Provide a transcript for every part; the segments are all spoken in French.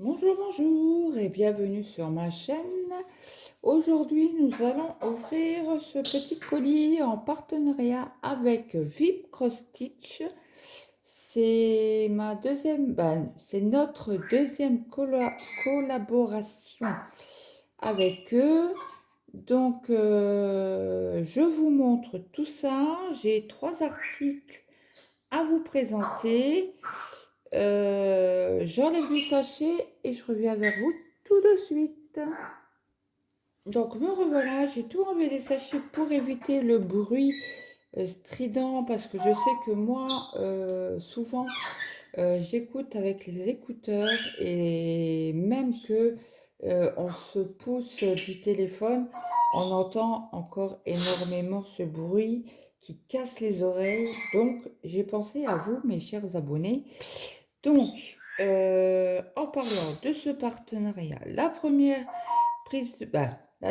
Bonjour, bonjour et bienvenue sur ma chaîne. Aujourd'hui, nous allons ouvrir ce petit colis en partenariat avec Vip Cross Stitch. C'est c'est notre deuxième collaboration avec eux. Donc, je vous montre tout ça. J'ai 3 articles à vous présenter. J'enlève le sachet et je reviens vers vous tout de suite. Donc me revoilà, j'ai tout enlevé des sachets pour éviter le bruit strident parce que je sais que moi, souvent, j'écoute avec les écouteurs et même que on se pousse du téléphone, on entend encore énormément ce bruit qui casse les oreilles. Donc j'ai pensé à vous, mes chers abonnés. Donc, en parlant de ce partenariat, la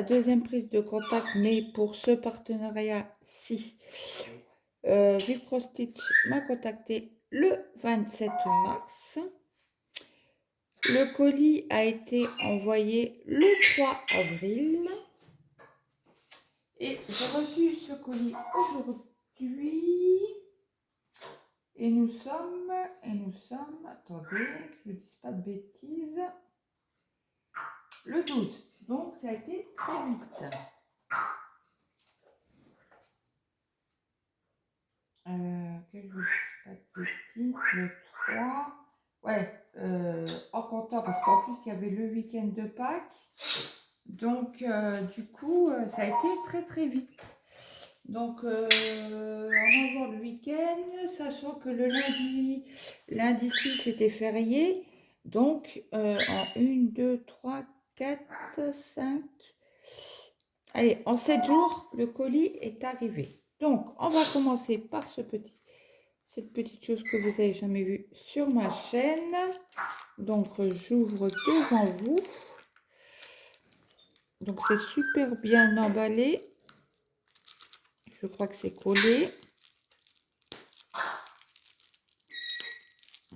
deuxième prise de contact, mais pour ce partenariat-ci, Viprostitch m'a contacté le 27 mars. Le colis a été envoyé le 3 avril. Et j'ai reçu ce colis aujourd'hui. Et nous sommes, attendez, que je ne dise pas de bêtises, le 12. Donc, ça a été très vite. Que je vous dise pas de bêtises, le 3. Ouais, en comptant, parce qu'en plus, il y avait le week-end de Pâques. Donc, du coup, ça a été très, très vite. Donc, en avant le week-end, sachant que le lundi 6, c'était férié. Donc, en 1, 2, 3, 4, 5. Allez, en 7 jours, le colis est arrivé. Donc, on va commencer par cette petite chose que vous n'avez jamais vue sur ma chaîne. Donc, j'ouvre devant vous. Donc, c'est super bien emballé. Je crois que c'est collé.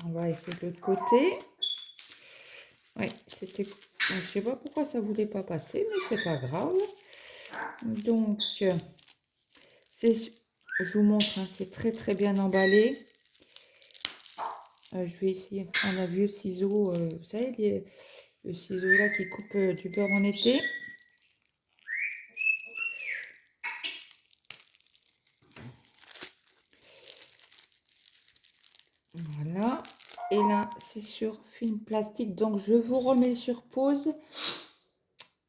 On va essayer de l'autre côté. Ouais, c'était... Je sais pas pourquoi ça voulait pas passer, mais c'est pas grave. Donc, je vous montre, hein, c'est très très bien emballé. Je vais essayer de prendre un vieux ciseau, vous savez, le ciseau là qui coupe du beurre en été. Voilà. Et là, c'est sur film plastique. Donc, je vous remets sur pause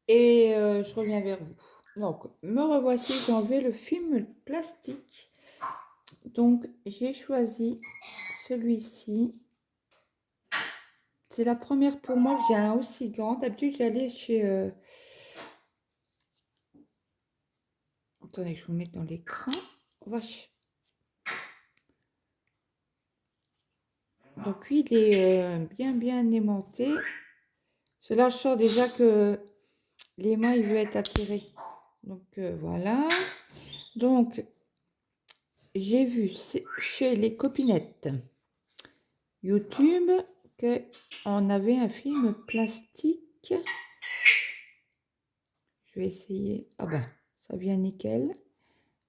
et je reviens vers vous. Donc, me revoici. J'ai enlevé le film plastique. Donc, j'ai choisi celui-ci. C'est la première pour moi que j'ai un aussi grand. D'habitude, j'allais chez... Attendez, je vous mets dans l'écran. Vache. Donc, lui, il est bien aimanté. Cela, je sens déjà que les mains, il veut être attiré. Donc, voilà. Donc, j'ai vu chez les copinettes YouTube qu'on avait un film plastique. Je vais essayer. Ah ben, ça vient nickel.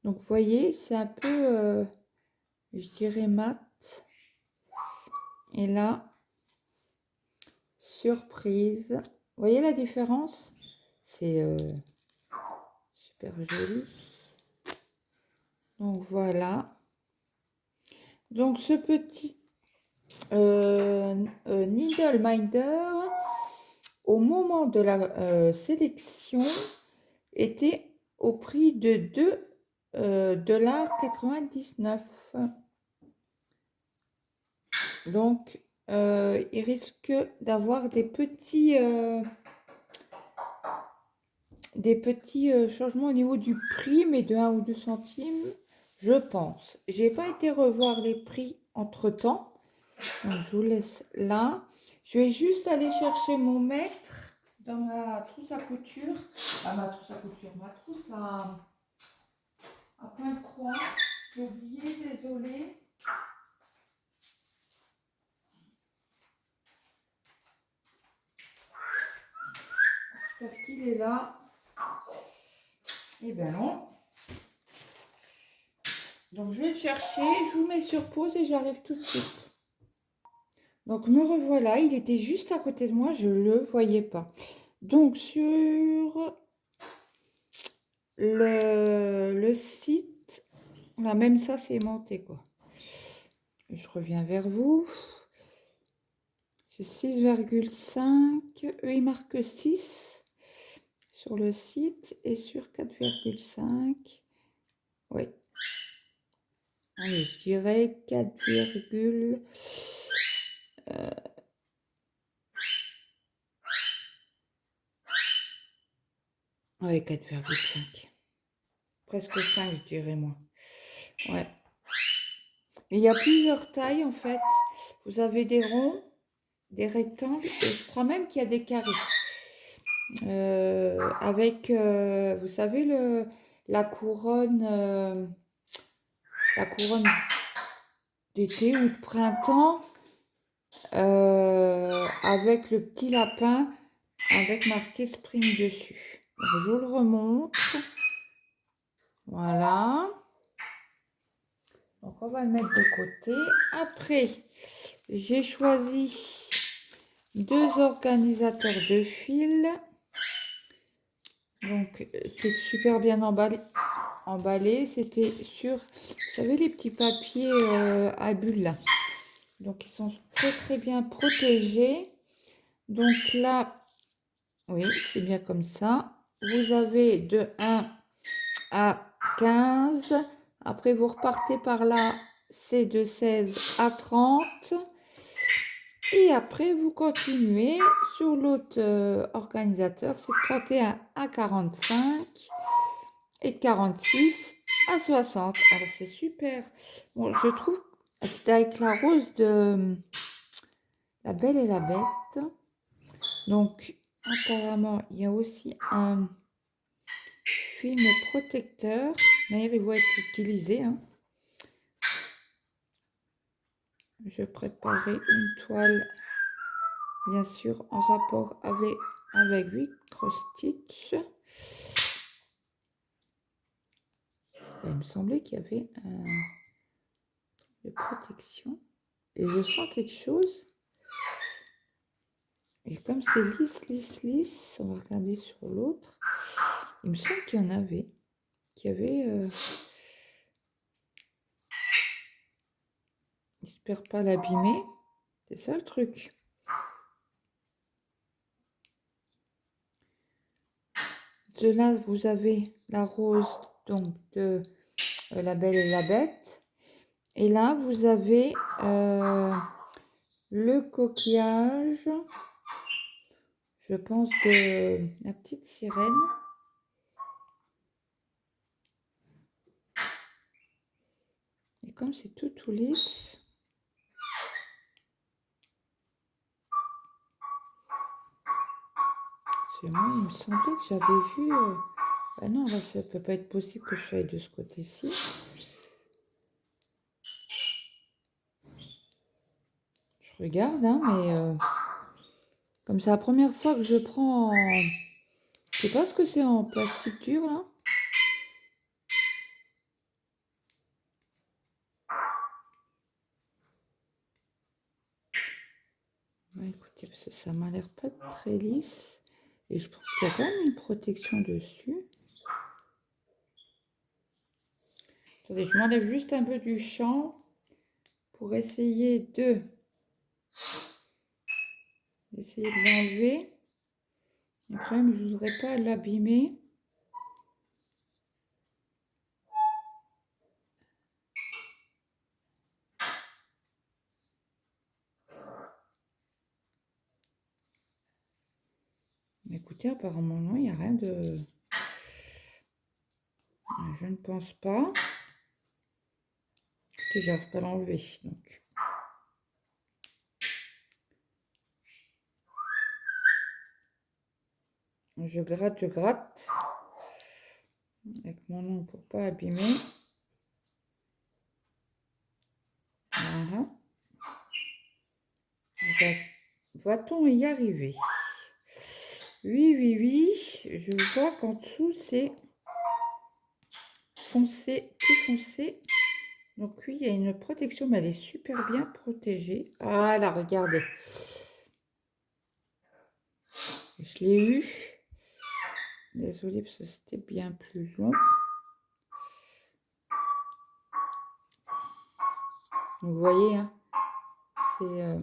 Donc, vous voyez, c'est un peu, je dirais, mat. Et là, surprise. Vous voyez la différence? C'est super joli. Donc, voilà. Donc, ce petit Needle Minder, au moment de la sélection, était au prix de 2,99 $. Donc, il risque d'avoir des petits changements au niveau du prix, mais de 1 ou 2 centimes, je pense. J'ai pas été revoir les prix entre-temps. Donc, je vous laisse là. Je vais juste aller chercher mon mètre dans ma trousse à couture. Ah, ma trousse à couture, ma trousse à point de croix. J'ai oublié, désolé. J'espère qu'il est là. Eh ben non. Donc je vais le chercher, je vous mets sur pause et j'arrive tout de suite. Donc me revoilà, il était juste à côté de moi, je ne le voyais pas. Donc sur le site, là même ça c'est aimanté quoi. Je reviens vers vous. C'est 6,5. Eux ils marquent 6 sur le site et sur 4,5. Oui. Allez, je dirais 4, ouais, 4,5. Presque 5, je dirais moi. Ouais. Mais il y a plusieurs tailles en fait. Vous avez des ronds, des rectangles et je crois même qu'il y a des carrés. Avec, vous savez, la couronne d'été ou de printemps avec le petit lapin avec marqué Spring dessus. Donc, je le remonte. Voilà. Donc on va le mettre de côté. Après, j'ai choisi 2 organisateurs de fil. Donc c'est super bien emballé. C'était sur, vous savez, les petits papiers à bulles là. Donc ils sont très très bien protégés. Donc là, oui, c'est bien comme ça. Vous avez de 1 à 15. Après, vous repartez par là, c'est de 16 à 30. Et après, vous continuez sur l'autre organisateur, c'est de 31 à 45 et de 46 à 60. Alors, c'est super. Bon, je trouve que c'est avec la rose de La Belle et la Bête. Donc, apparemment, il y a aussi un film protecteur. D'ailleurs, il va être utilisé. Hein. Je préparais une toile, bien sûr, en rapport avec 8 cross-stitch. Il me semblait qu'il y avait de protection. Et je sens quelque chose. Et comme c'est lisse, on va regarder sur l'autre. Il me semble qu'il y en avait. J'espère pas l'abîmer. C'est ça le truc. De là, vous avez la rose donc de La Belle et la Bête. Et là, vous avez le coquillage, je pense, de la petite sirène. Et comme c'est tout lisse, c'est moi, il me semblait que j'avais vu... Ah non, là, ça peut pas être possible que je sois de ce côté-ci. Je regarde, hein, mais comme c'est la première fois que je prends... Je sais pas ce que c'est en plastique dur, là. Bah, écoutez, ça m'a l'air pas très lisse. Et je pense qu'il y a quand même une protection dessus. Attendez, je m'enlève juste un peu du champ pour essayer de l'enlever. Le problème, je ne voudrais pas l'abîmer. Écoutez, apparemment, non, il n'y a rien de... Je ne pense pas. Écoutez, j'arrive pas à l'enlever, donc... Je gratte avec mon ongle pour pas abîmer. Voilà. Va-t-on y arriver? Oui, oui, oui. Je vois qu'en dessous, c'est foncé, plus foncé. Donc oui, il y a une protection, mais elle est super bien protégée. Ah là, regardez. Je l'ai eu. Désolée, parce que c'était bien plus long. Vous voyez, hein, c'est...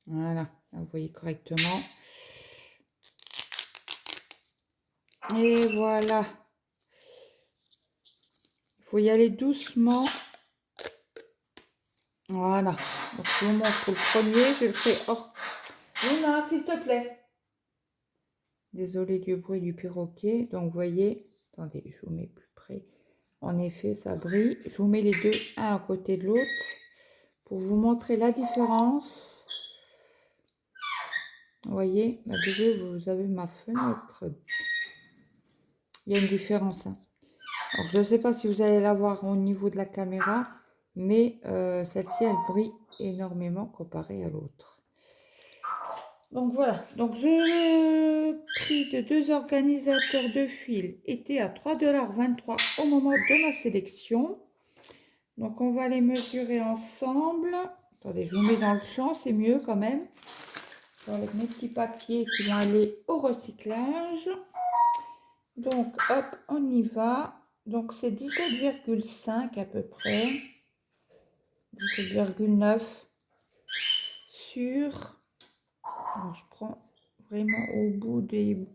voilà, vous voyez correctement. Et voilà. Il faut y aller doucement. Voilà. Donc, je vous montre pour le premier. Je le fais hors. Luna, s'il te plaît. Désolée du bruit du perroquet. Donc, vous voyez. Attendez, je vous mets plus près. En effet, ça brille. Je vous mets les deux, un à côté de l'autre, pour vous montrer la différence. Vous voyez, déjà, vous avez ma fenêtre. Il y a une différence. Hein. Alors, je ne sais pas si vous allez la voir au niveau de la caméra, mais celle-ci, elle brille énormément comparée à l'autre. Donc voilà, donc le prix de 2 organisateurs de fil était à 3,23 $ au moment de ma sélection. Donc on va les mesurer ensemble. Attendez, je vous mets dans le champ, c'est mieux quand même. Avec mes petits papiers qui vont aller au recyclage. Donc hop, on y va. Donc c'est 17,5 à peu près. 17,9 sur... Alors je prends vraiment au bout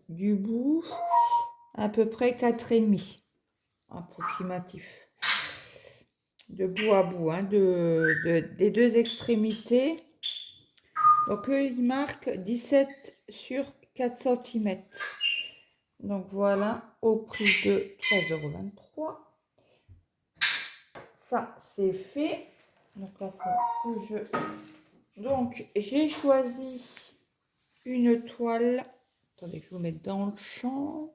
du bout, à peu près 4,5 approximatif. De bout à bout, hein, des deux extrémités. Donc eux, ils marquent 17 sur 4 cm. Donc voilà, au prix de 13,23 €. Ça, c'est fait. Donc là, faut que je... Donc, j'ai choisi une toile. Attendez, je vous mets dans le champ.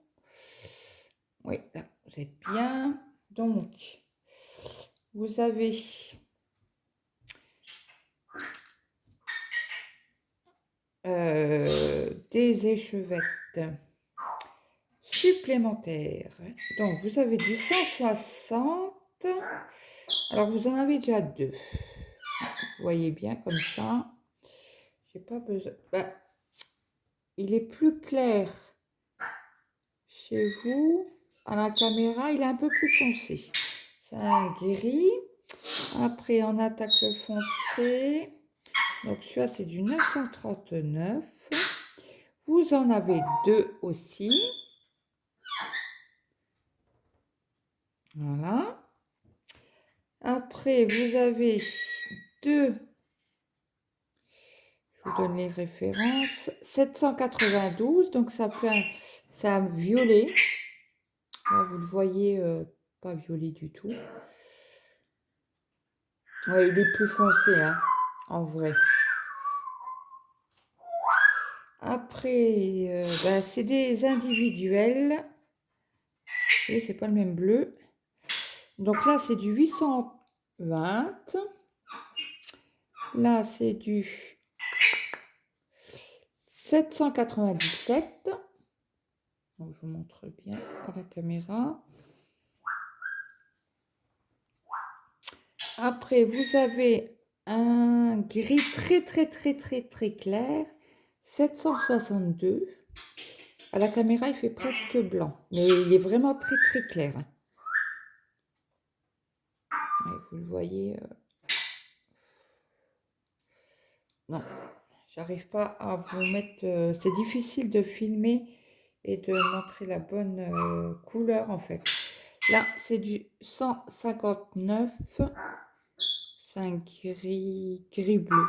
Oui, là, vous êtes bien. Donc, vous avez des échevettes supplémentaires. Donc, vous avez du 160. Alors, vous en avez déjà deux. Vous voyez bien comme ça. J'ai pas besoin. Ben, il est plus clair chez vous. À la caméra, il est un peu plus foncé. C'est un gris. Après, on attaque le foncé. Donc, celui-là, c'est du 939. Vous en avez deux aussi. Voilà. Après, vous avez deux. Je vous donne les références. 792. Donc, ça fait un violet. Là, vous le voyez, pas violet du tout. Ouais, il est plus foncé, hein, en vrai. Après, ben, c'est des individuels. Et c'est pas le même bleu. Donc là, c'est du 820. Là, c'est du 797. Donc, je vous montre bien à la caméra. Après, vous avez un gris très, très, très, très, très clair. 762. À la caméra, il fait presque blanc. Mais il est vraiment très, très clair. Ouais, vous le voyez. Non, j'arrive pas à vous mettre... c'est difficile de filmer et de montrer la bonne couleur, en fait. Là, c'est du 159. C'est un gris-bleu.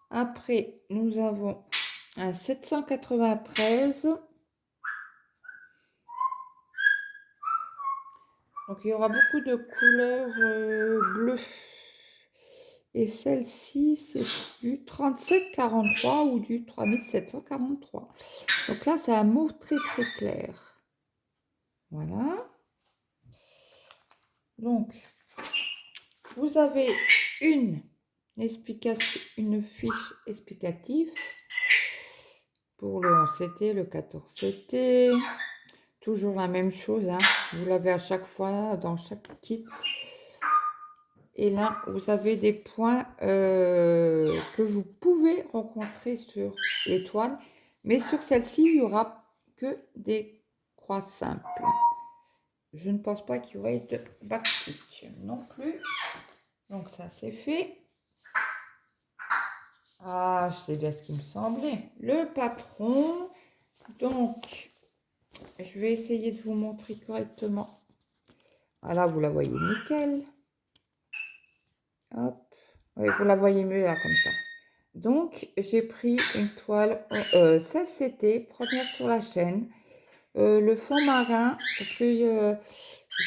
Après, nous avons un 793. Donc, il y aura beaucoup de couleurs bleues. Et celle-ci, c'est du 3743 ou du 3743. Donc là, c'est un mauve très, très clair. Voilà. Donc, vous avez une une fiche explicative pour le 11CT, le 14CT. Toujours la même chose, hein. Vous l'avez à chaque fois dans chaque kit. Et là, vous avez des points que vous pouvez rencontrer sur l'étoile. Mais sur celle-ci, il n'y aura que des croix simples. Je ne pense pas qu'il y aurait de backstitch non plus. Donc ça, c'est fait. Ah, je sais bien ce qui me semblait. Le patron. Donc, je vais essayer de vous montrer correctement. Ah là, vous la voyez nickel. Hop. Oui, vous la voyez mieux là, comme ça. Donc, j'ai pris une toile 16CT, première sur la chaîne. Le fond marin, parce que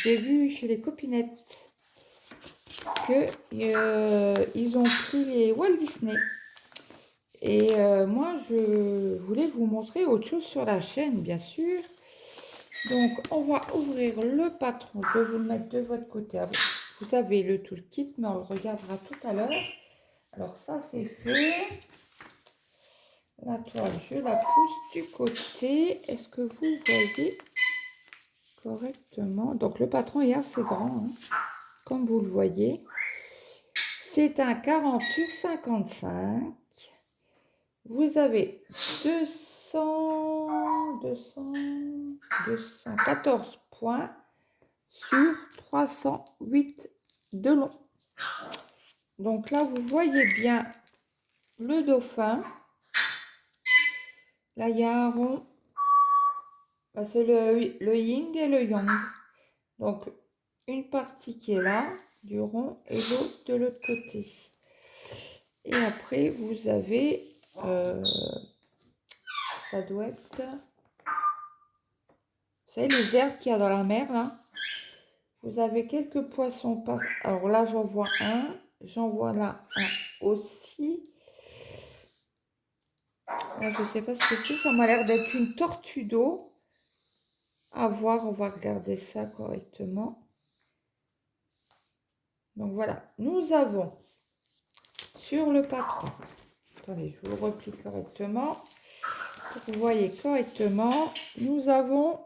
j'ai vu chez les copinettes que ils ont pris les Walt Disney. Et moi, je voulais vous montrer autre chose sur la chaîne, bien sûr. Donc, on va ouvrir le patron. Je vais vous le mettre de votre côté. Vous avez le toolkit, mais on le regardera tout à l'heure. Alors, ça, c'est fait. La toile, je la pousse du côté. Est-ce que vous voyez correctement? Donc, le patron est assez grand, hein, comme vous le voyez. C'est un 40 sur 55. Vous avez 214 points sur 308 de long. Donc là, vous voyez bien le dauphin. Là, il y a un rond. C'est le yin et le yang. Donc, une partie qui est là, du rond, et l'autre de l'autre côté. Et après, vous avez... ça doit être... Vous savez, les herbes qu'il y a dans la mer, là. Vous avez quelques poissons par... Alors là, j'en vois un. J'en vois là un aussi. Là, je ne sais pas ce que c'est. Ça m'a l'air d'être une tortue d'eau. À voir, on va regarder ça correctement. Donc voilà, nous avons sur le patron... Attendez, je vous le replie correctement. Pour que vous voyez correctement, nous avons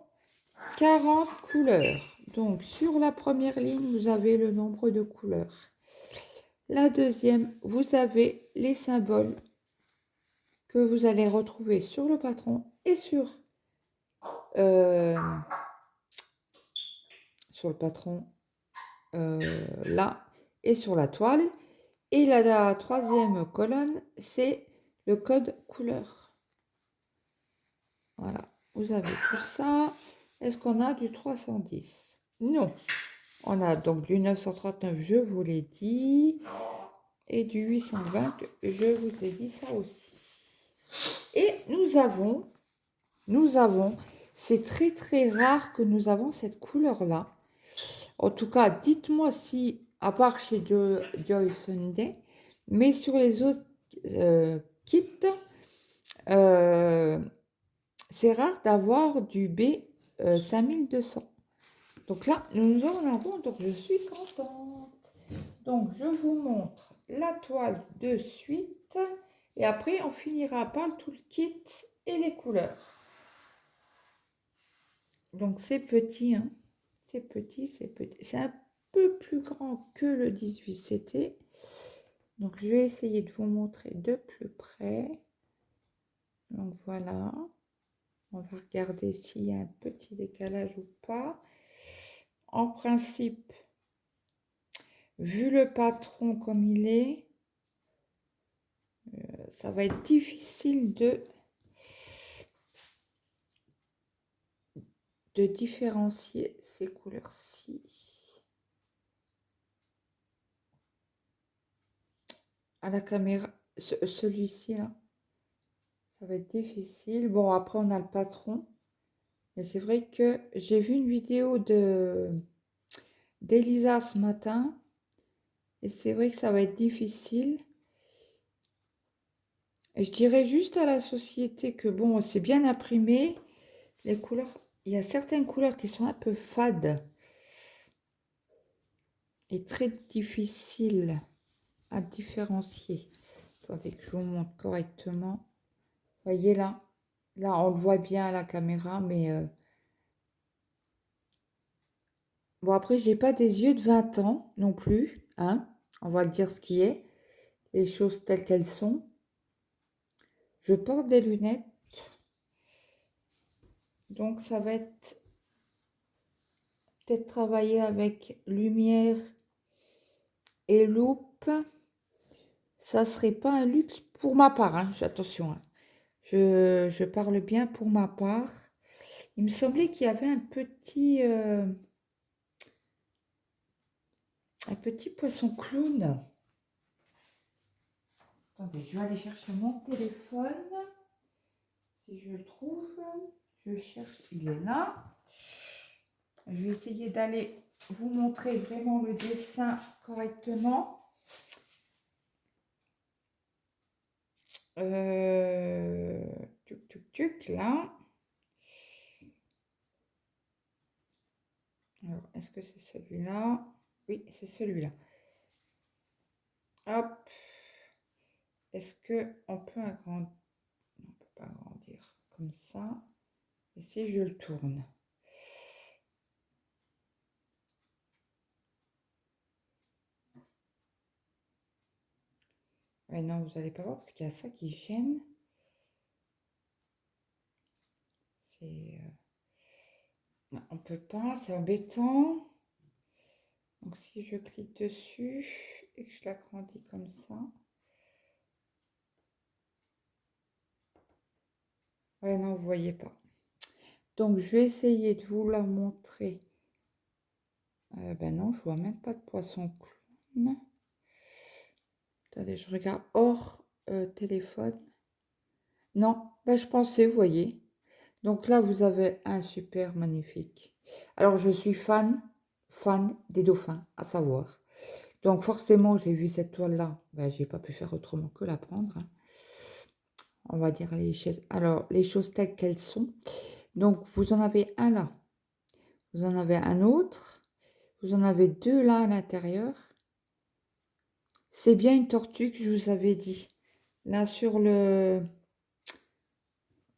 40 couleurs. Donc, sur la première ligne, vous avez le nombre de couleurs. La deuxième, vous avez les symboles que vous allez retrouver sur le patron et sur le patron là et sur la toile. Et la troisième colonne, c'est le code couleur. Voilà, vous avez tout ça. Est-ce qu'on a du 310? Non. On a donc du 939, je vous l'ai dit. Et du 820, je vous ai dit ça aussi. Et nous avons, c'est très très rare que nous avons cette couleur-là. En tout cas, dites-moi si, à part chez Joy Sunday, mais sur les autres kits, c'est rare d'avoir du B 5200. Donc là, nous en avons, donc je suis contente. Donc, je vous montre la toile de suite. Et après, on finira par le toolkit et les couleurs. Donc, c'est petit, hein. C'est petit, c'est petit. C'est un peu plus grand que le 18CT. Donc, je vais essayer de vous montrer de plus près. Donc, voilà. On va regarder s'il y a un petit décalage ou pas. En principe, vu le patron comme il est, ça va être difficile de différencier ces couleurs-ci. À la caméra, celui-ci là, ça va être difficile. Bon, après on a le patron. Mais c'est vrai que j'ai vu une vidéo d'Elisa ce matin. Et c'est vrai que ça va être difficile. Et je dirais juste à la société que bon, c'est bien imprimé. Les couleurs, il y a certaines couleurs qui sont un peu fades. Et très difficiles à différencier. Attendez que je vous montre correctement. Vous voyez là? Là, on le voit bien à la caméra, mais bon, après, j'ai pas des yeux de 20 ans non plus, hein. On va dire ce qui est, les choses telles qu'elles sont. Je porte des lunettes, donc ça va être peut-être travailler avec lumière et loupe. Ça serait pas un luxe pour ma part, hein. Attention, hein. Je parle bien pour ma part. Il me semblait qu'il y avait un petit poisson clown. Attendez, je vais aller chercher mon téléphone. Si je le trouve, je cherche, il est là. Je vais essayer d'aller vous montrer vraiment le dessin correctement. Tuc, tuc, tuc, là. Alors, est-ce que c'est celui-là? Oui, c'est celui-là. Hop. Est-ce qu'on peut agrandir? On ne peut pas agrandir comme ça. Et si je le tourne? Ouais, non, vous n'allez pas voir parce qu'il y a ça qui gêne. C'est... Non, on ne peut pas, c'est embêtant. Donc si je clique dessus et que je l'agrandis comme ça. Ouais, non, vous voyez pas. Donc je vais essayer de vous la montrer. Ben non, je vois même pas de poisson clown. Attendez, je regarde hors téléphone. Non, ben je pensais, vous voyez. Donc là, vous avez un super magnifique. Alors, je suis fan des dauphins, à savoir. Donc, forcément, j'ai vu cette toile-là. Ben, j'ai pas pu faire autrement que la prendre, hein. On va dire les choses telles qu'elles sont. Donc, vous en avez un là. Vous en avez un autre. Vous en avez deux là à l'intérieur. C'est bien une tortue que je vous avais dit. Là, sur le...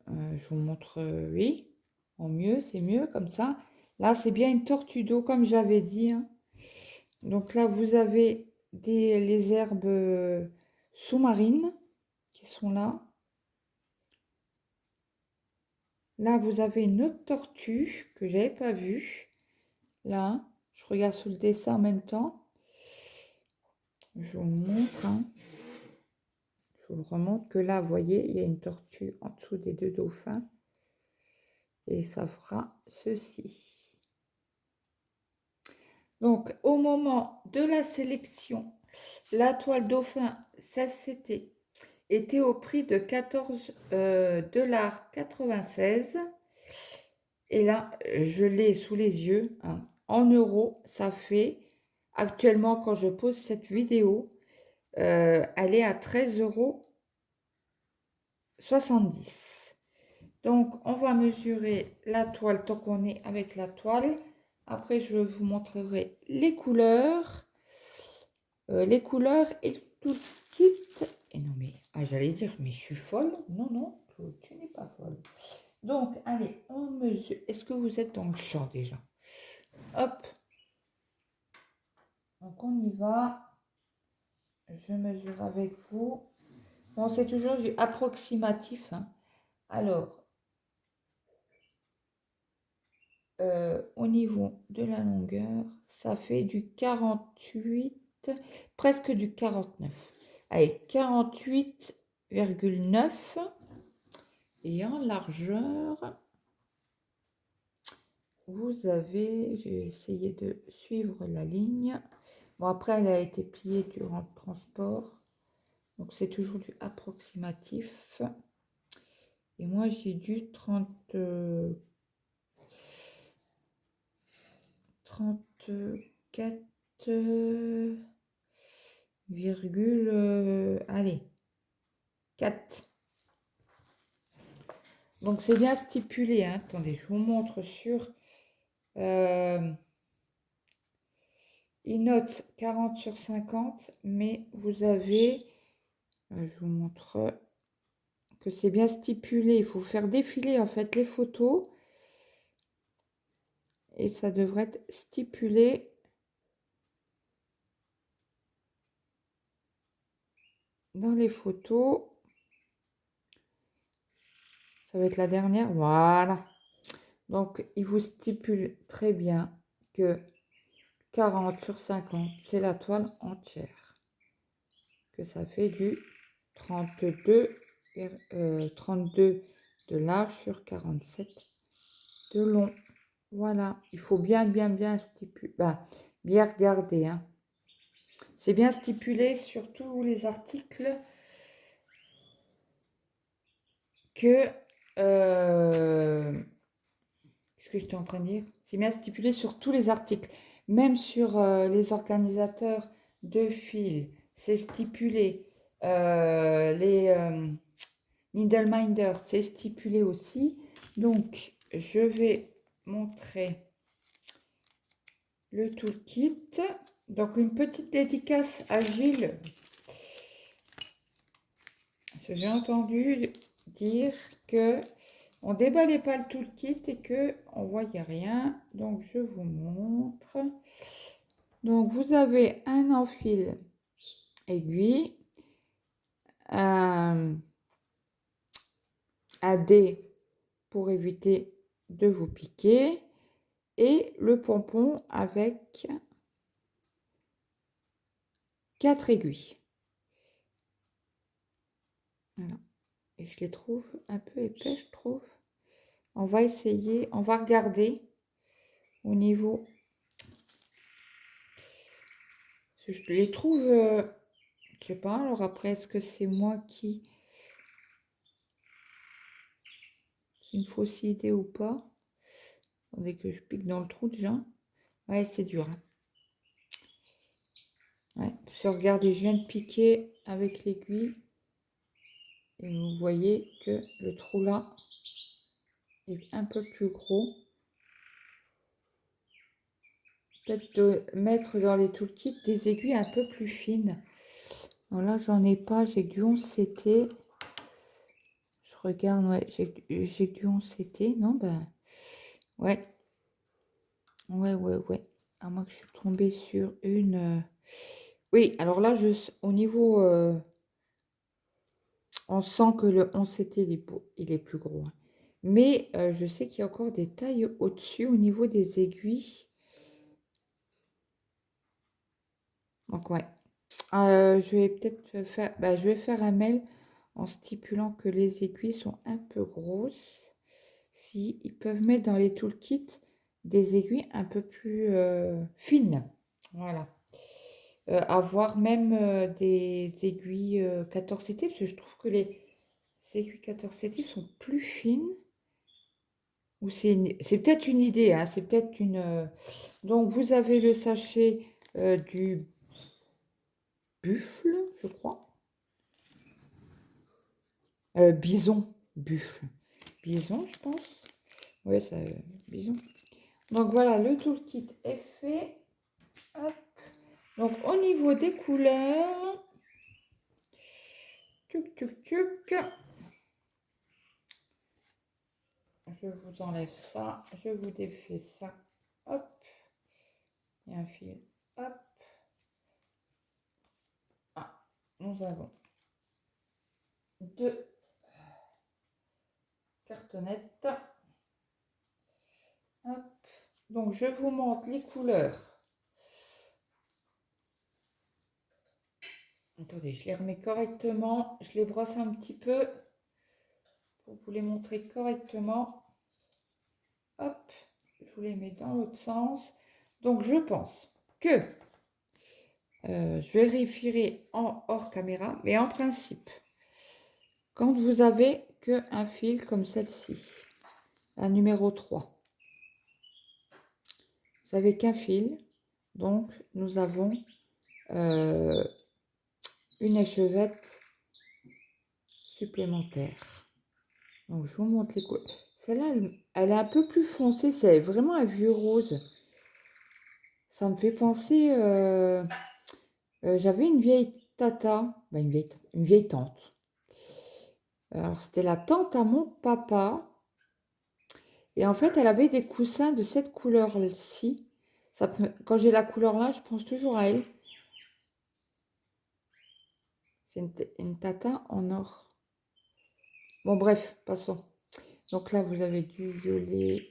je vous montre, oui. En mieux, c'est mieux comme ça. Là, c'est bien une tortue d'eau, comme j'avais dit, hein. Donc là, vous avez les herbes sous-marines qui sont là. Là, vous avez une autre tortue que j'avais pas vue. Là, je regarde sous le dessin en même temps. Je vous le montre, hein. Je vous le remonte que là, vous voyez, il y a une tortue en dessous des deux dauphins. Et ça fera ceci. Donc, au moment de la sélection, la toile dauphin 16CT était au prix de 14,96 $. Et là, je l'ai sous les yeux, hein. En euros, ça fait, actuellement, quand je pose cette vidéo, elle est à 13,70 €. Donc, on va mesurer la toile tant qu'on est avec la toile. Après, je vous montrerai les couleurs et tout le kit. Et non, mais, j'allais dire, mais je suis folle. Non, non, tu n'es pas folle. Donc, allez, on mesure. Est-ce que vous êtes dans le champ déjà? Hop. Donc, on y va. Je mesure avec vous. Bon, c'est toujours du approximatif, hein. Alors, au niveau de la longueur, ça fait du 48, presque du 49. Allez, 48,9. Et en largeur, vous avez, j'ai essayé de suivre la ligne. Bon, après, elle a été pliée durant le transport. Donc, c'est toujours du approximatif. Et moi, j'ai du 34, allez, 4. Donc, c'est bien stipulé, hein. Attendez, je vous montre sur... il note 40/50, mais vous avez, je vous montre que c'est bien stipulé. Il faut faire défiler en fait les photos et ça devrait être stipulé dans les photos. Ça va être la dernière. Voilà. Donc, il vous stipule très bien que 40/50, c'est la toile entière. Que ça fait du 32 de large sur 47 de long. Voilà. Il faut bien stipuler. Bien regarder. Hein. C'est bien stipulé sur tous les articles que... qu'est-ce que j'étais en train de dire? C'est bien stipulé sur tous les articles. Même sur les organisateurs de fil, c'est stipulé. Les Needleminder, c'est stipulé aussi. Donc, je vais montrer le toolkit. Donc, une petite dédicace à Gilles. J'ai entendu dire que on déballait pas le toolkit et que on voyait rien. Donc, je vous montre. Donc, vous avez un enfil aiguille, un dé pour éviter de vous piquer et le pompon avec 4 aiguilles. Voilà. Et je les trouve un peu épais, je trouve. On va essayer, on va regarder au niveau. Je les trouve, je sais pas, alors après, est-ce que c'est moi qui une fausse idée ou pas? Attendez que je pique dans le trou déjà. Ouais, c'est dur. Hein. Ouais, regardez, je viens de piquer avec l'aiguille. Et vous voyez que le trou là est un peu plus gros. Peut-être de mettre dans les toolkits des aiguilles un peu plus fines. Alors là, j'en ai pas, j'ai que du 11CT. Je regarde, ouais, j'ai que du 11CT. Non, ben, ouais. Ouais. À moins que je suis tombée sur une... Oui, alors là, au niveau... on sent que le 11CT, il est plus gros. Hein. Mais je sais qu'il y a encore des tailles au-dessus au niveau des aiguilles. Donc, ouais. Je vais peut-être faire... je vais faire un mail en stipulant que les aiguilles sont un peu grosses. Si ils peuvent mettre dans les toolkits des aiguilles un peu plus fines. Voilà. Avoir même des aiguilles 14CT, parce que je trouve que les aiguilles 14CT sont plus fines. Ou c'est peut-être une idée, hein, c'est peut-être une... Donc, vous avez le sachet du buffle, je crois. Bison, buffle. Bison, je pense. Oui, ça, bison. Donc, voilà, le toolkit est fait. Hop. Donc, au niveau des couleurs... Tuc. Je vous enlève ça. Je vous défais ça. Hop. Il y a un fil. Hop. Ah, nous avons 2 cartonnettes. Hop. Donc, je vous montre les couleurs. Attendez, je les remets correctement. Je les brosse un petit peu pour vous les montrer correctement. Hop, je vous les mets dans l'autre sens. Donc, je pense que je vérifierai en hors caméra, mais en principe, quand vous avez qu'un fil comme celle-ci, la numéro 3, vous n'avez qu'un fil, donc nous avons une échevette supplémentaire. Donc, je vous montre les couleurs. Celle-là, elle est un peu plus foncée, c'est vraiment un vieux rose. Ça me fait penser... j'avais une vieille tata, bah, une vieille tante. Alors, c'était la tante à mon papa. Et en fait, elle avait des coussins de cette couleur-ci. Quand j'ai la couleur là, je pense toujours à elle. C'est une tata en or. Bon, bref, passons. Donc là, vous avez du violet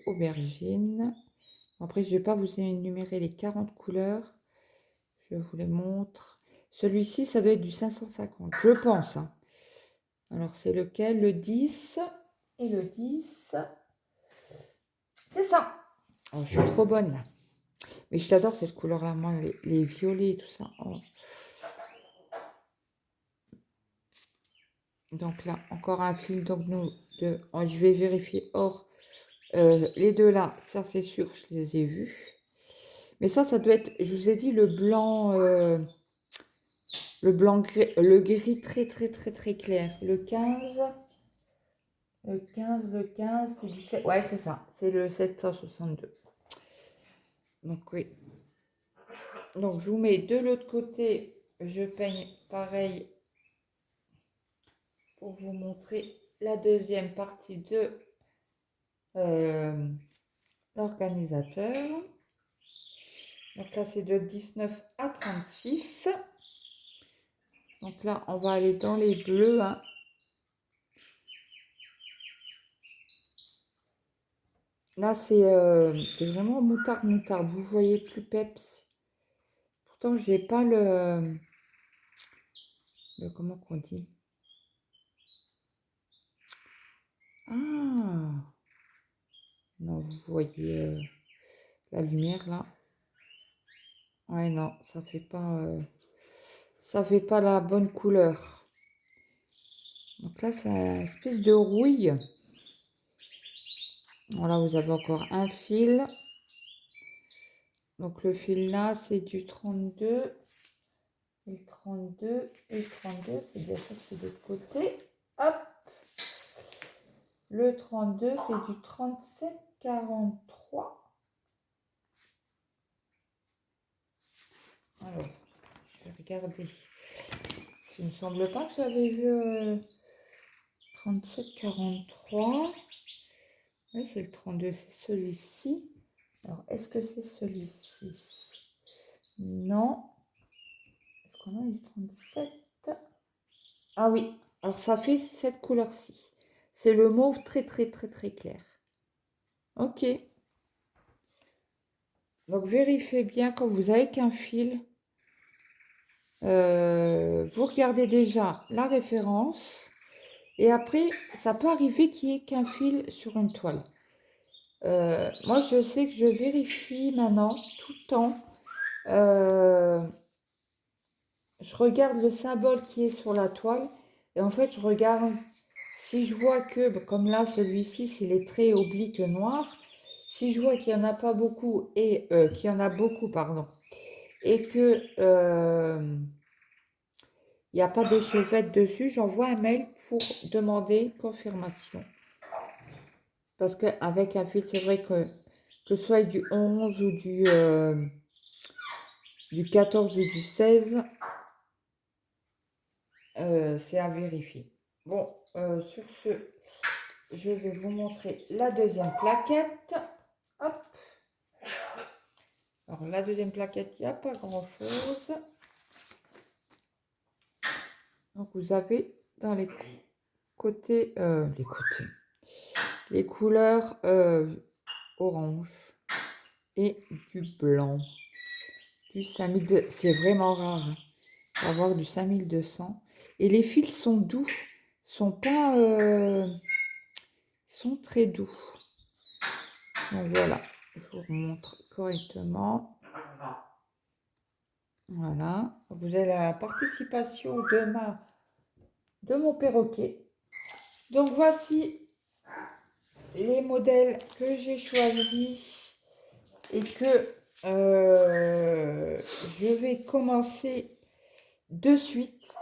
aubergine. Après, je ne vais pas vous énumérer les 40 couleurs. Je vous les montre. Celui-ci, ça doit être du 550, je pense, hein. Alors, c'est lequel? Le 10. Et le 10, c'est ça. Oh, je suis trop bonne, là. Mais je l'adore, cette couleur-là. Moi, les violets et tout ça. Oh. Donc là, encore un fil. Donc, je vais vérifier. Or, les deux là, ça, c'est sûr, je les ai vus. Mais ça doit être, je vous ai dit, le blanc le gris très, très, très, très clair. Le 15, c'est du 7. Ouais, c'est ça. C'est le 762. Donc, oui. Donc, je vous mets de l'autre côté. Je peigne pareil pour vous montrer la deuxième partie de l'organisateur. Donc là, c'est de 19 à 36. Donc là, on va aller dans les bleus, hein. Là, c'est vraiment moutarde. Vous voyez plus peps. Pourtant, j'ai pas comment qu'on dit? Ah, non, vous voyez la lumière là. Ouais, non, ça fait pas la bonne couleur. Donc là, c'est une espèce de rouille. Voilà, vous avez encore un fil. Donc le fil là, c'est du 32. Et le 32, c'est bien sûr, c'est de l'autre côté. Hop! Le 32, c'est du 37,43. Alors, je vais regarder. Il ne me semble pas que j'avais vu 37,43. Oui, c'est le 32, c'est celui-ci. Alors, est-ce que c'est celui-ci? Non. Est-ce qu'on a eu 37? Ah oui, alors ça fait cette couleur-ci. C'est le mauve très, très, très, très clair. Ok. Donc, vérifiez bien quand vous avez qu'un fil. Vous regardez déjà la référence. Et après, ça peut arriver qu'il n'y ait qu'un fil sur une toile. Moi, je sais que je vérifie maintenant, tout le temps. Je regarde le symbole qui est sur la toile. Et en fait, je regarde si je vois que, comme là, celui-ci, c'est les traits obliques noirs. Si je vois qu'il n'y en a pas beaucoup, et qu'il y en a beaucoup, pardon, et que il n'y a pas d'échevette dessus, j'envoie un mail pour demander confirmation. Parce qu'avec un fil, c'est vrai que ce soit du 11 ou du 14 ou du 16, c'est à vérifier. Bon, sur ce, je vais vous montrer la deuxième plaquette. Hop. Alors, la deuxième plaquette, il n'y a pas grand-chose. Donc, vous avez dans les côtés, les couleurs orange et du blanc. Du 5200, c'est vraiment rare, hein, d'avoir du 5200. Et les fils sont doux, sont pas, sont très doux. Donc voilà, je vous montre correctement. Voilà, vous avez la participation de mon perroquet. Donc voici les modèles que j'ai choisis et que je vais commencer de suite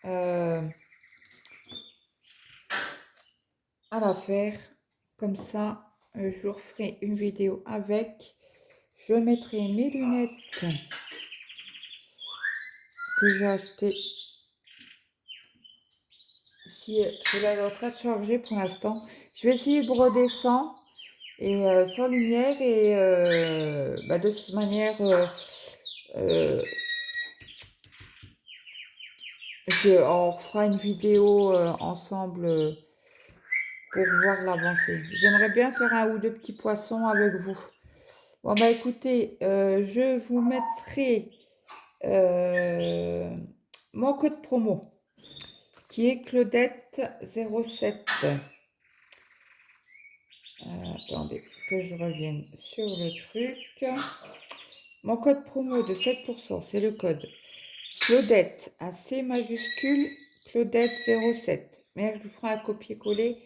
à la faire comme ça. je vous referai une vidéo avec. Je mettrai mes lunettes que j'ai achetées. Si je est en train de charger pour l'instant. Je vais essayer de broder sans et sans lumière et de toute manière on fera une vidéo ensemble pour voir l'avancée. J'aimerais bien faire un ou deux petits poissons avec vous. Bon bah écoutez, je vous mettrai mon code promo qui est Claudette07. Attendez que je revienne sur le truc. Mon code promo de 7%, c'est le code Claudette, un C majuscule, Claudette07. Mais je vous ferai un copier-coller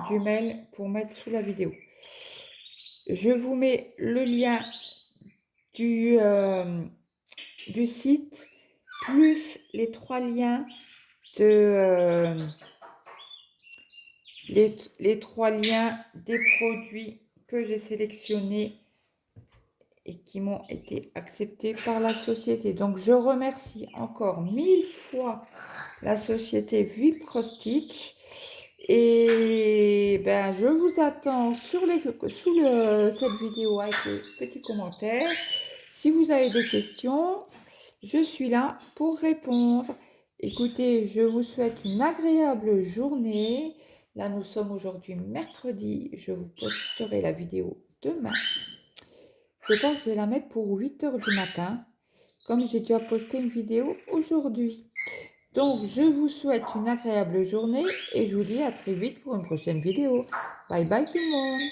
du mail pour mettre sous la vidéo. Je vous mets le lien du site, plus les 3 liens de les 3 liens des produits que j'ai sélectionnés et qui m'ont été acceptés par la société. Donc je remercie encore 1000 fois la société VIP Cross Stitch. Et ben, je vous attends sous cette vidéo avec les petits commentaires. Si vous avez des questions, je suis là pour répondre. Écoutez, je vous souhaite une agréable journée. Là, nous sommes aujourd'hui mercredi. Je vous posterai la vidéo demain. Je pense que je vais la mettre pour 8 h du matin, comme j'ai déjà posté une vidéo aujourd'hui. Donc, je vous souhaite une agréable journée et je vous dis à très vite pour une prochaine vidéo. Bye bye tout le monde!